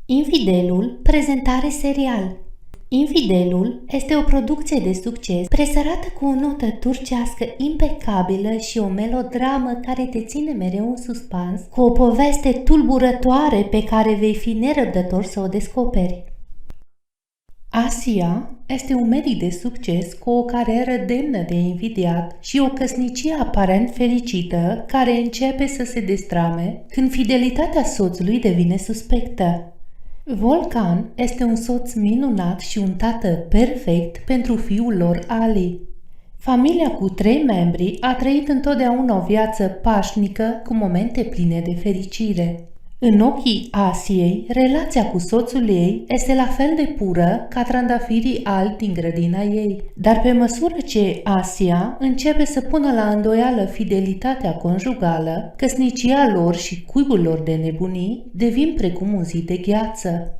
Infidelul, prezentare serial. Infidelul este o producție de succes presărată cu o notă turcească impecabilă și o melodramă care te ține mereu în suspans, cu o poveste tulburătoare pe care vei fi nerăbdător să o descoperi. Asia este un medic de succes cu o carieră demnă de invidiat și o căsnicie aparent fericită care începe să se destrame când fidelitatea soțului devine suspectă. Volcan este un soț minunat și un tată perfect pentru fiul lor Ali. Familia cu 3 membri a trăit întotdeauna o viață pașnică cu momente pline de fericire. În ochii Asiei, relația cu soțul ei este la fel de pură ca trandafirii albi din grădina ei. Dar pe măsură ce Asia începe să pună la îndoială fidelitatea conjugală, căsnicia lor și cuibul lor de nebunii devin precum un zid de gheață.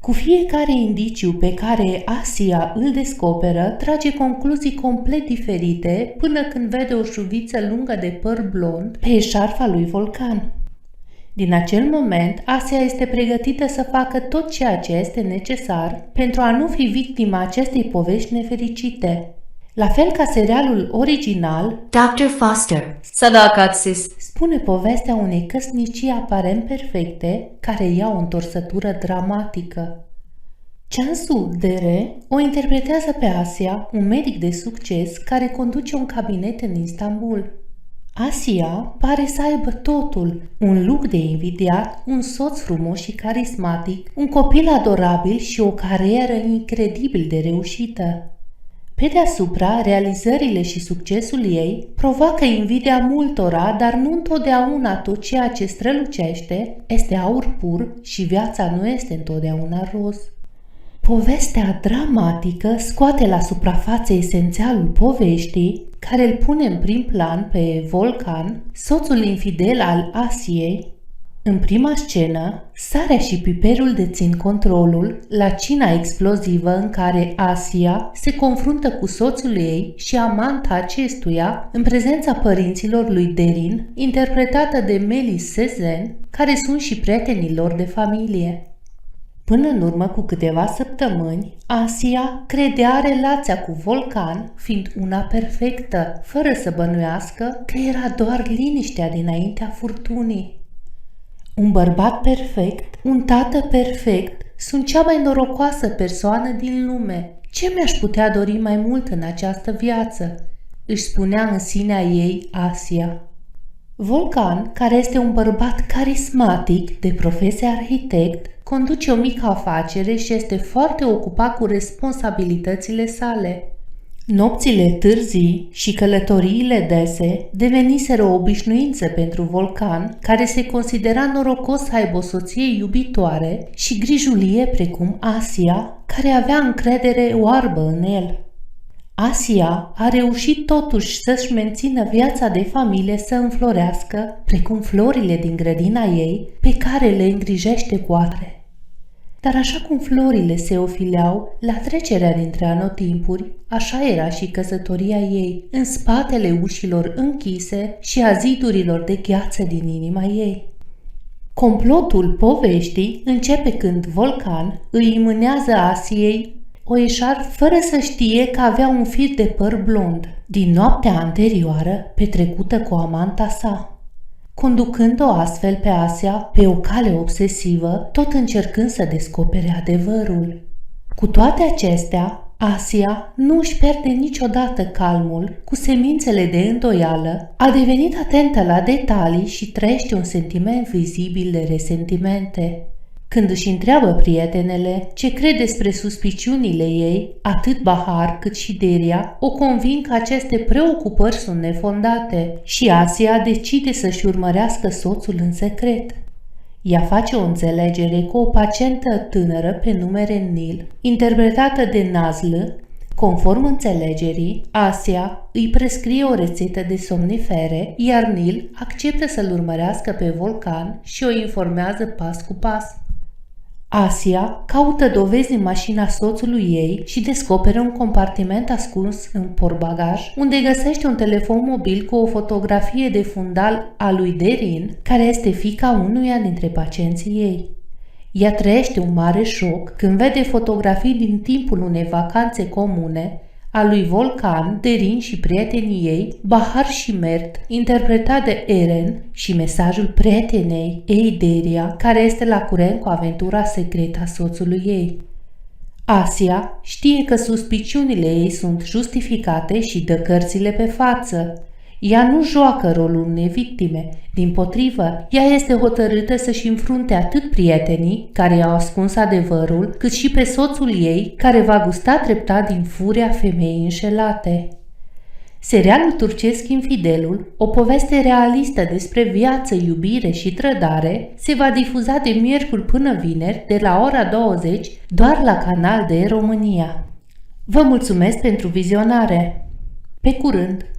Cu fiecare indiciu pe care Asia îl descoperă, trage concluzii complet diferite până când vede o șuviță lungă de păr blond pe eșarfa lui Volcan. Din acel moment, Asia este pregătită să facă tot ceea ce este necesar pentru a nu fi victima acestei povești nefericite. La fel ca serialul original, Dr. Foster, Sadakatsiz, spune povestea unei căsnicii aparent perfecte care ia o întorsătură dramatică. Chansu Dere o interpretează pe Asia, un medic de succes care conduce un cabinet în Istanbul. Asia pare să aibă totul, un look de invidiat, un soț frumos și carismatic, un copil adorabil și o carieră incredibil de reușită. Pe deasupra, realizările și succesul ei provoacă invidia multora, dar nu întotdeauna tot ceea ce strălucește este aur pur și viața nu este întotdeauna roz. Povestea dramatică scoate la suprafață esențialul poveștii, care îl pune în prim plan pe Volcan, soțul infidel al Asiei. În prima scenă, sarea și piperul dețin controlul la cina explozivă în care Asia se confruntă cu soțul ei și amanta acestuia în prezența părinților lui Derin, interpretată de Melis Sezen, care sunt și prietenii lor de familie. Până în urmă cu câteva săptămâni, Asia credea relația cu Volcan fiind una perfectă, fără să bănuiască că era doar liniștea dinaintea furtunii. Un bărbat perfect, un tată perfect, sunt cea mai norocoasă persoană din lume. Ce mi-aș putea dori mai mult în această viață? Își spunea în sinea ei Asia. Volcan, care este un bărbat carismatic, de profesie arhitect, conduce o mică afacere și este foarte ocupat cu responsabilitățile sale. Nopțile târzii și călătoriile dese deveniseră o obișnuință pentru Volcan, care se considera norocos să aibă o soție iubitoare și grijulie precum Asia, care avea încredere oarbă în el. Asia a reușit totuși să-și mențină viața de familie să înflorească, precum florile din grădina ei, pe care le îngrijește cu atre. Dar așa cum florile se ofileau la trecerea dintre anotimpuri, așa era și căsătoria ei, în spatele ușilor închise și a zidurilor de gheață din inima ei. Complotul poveștii începe când Volcan îi mânează Asiei o eșarfă fără să știe că avea un fir de păr blond, din noaptea anterioară petrecută cu amanta sa, conducând-o astfel pe Asia pe o cale obsesivă, tot încercând să descopere adevărul. Cu toate acestea, Asia nu își pierde niciodată calmul, cu semințele de îndoială, a devenit atentă la detalii și trăiește un sentiment vizibil de resentimente. Când își întreabă prietenele ce crede despre suspiciunile ei, atât Bahar cât și Deria o conving că aceste preocupări sunt nefondate și Asia decide să-și urmărească soțul în secret. Ea face o înțelegere cu o pacientă tânără pe nume Nil, interpretată de Nazl. Conform înțelegerii, Asia îi prescrie o rețetă de somnifere, iar Nil acceptă să-l urmărească pe Volcan și o informează pas cu pas. Asia caută dovezi în mașina soțului ei și descoperă un compartiment ascuns în portbagaj, unde găsește un telefon mobil cu o fotografie de fundal a lui Derin, care este fiica unuia dintre pacienții ei. Ea trăiește un mare șoc când vede fotografii din timpul unei vacanțe comune a lui Volcan, Derin și prietenii ei, Bahar și Mert, interpretat de Eren, și mesajul prietenei ei, Deria, care este la curent cu aventura secretă a soțului ei. Asia știe că suspiciunile ei sunt justificate și dă cărțile pe față. Ea nu joacă rolul unei victime, dimpotrivă, ea este hotărâtă să-și înfrunte atât prietenii care i-au ascuns adevărul, cât și pe soțul ei care va gusta treptat din furia femeii înșelate. Serialul turcesc Infidelul, o poveste realistă despre viață, iubire și trădare, se va difuza de miercuri până vineri de la ora 20 doar la Canal D România. Vă mulțumesc pentru vizionare! Pe curând!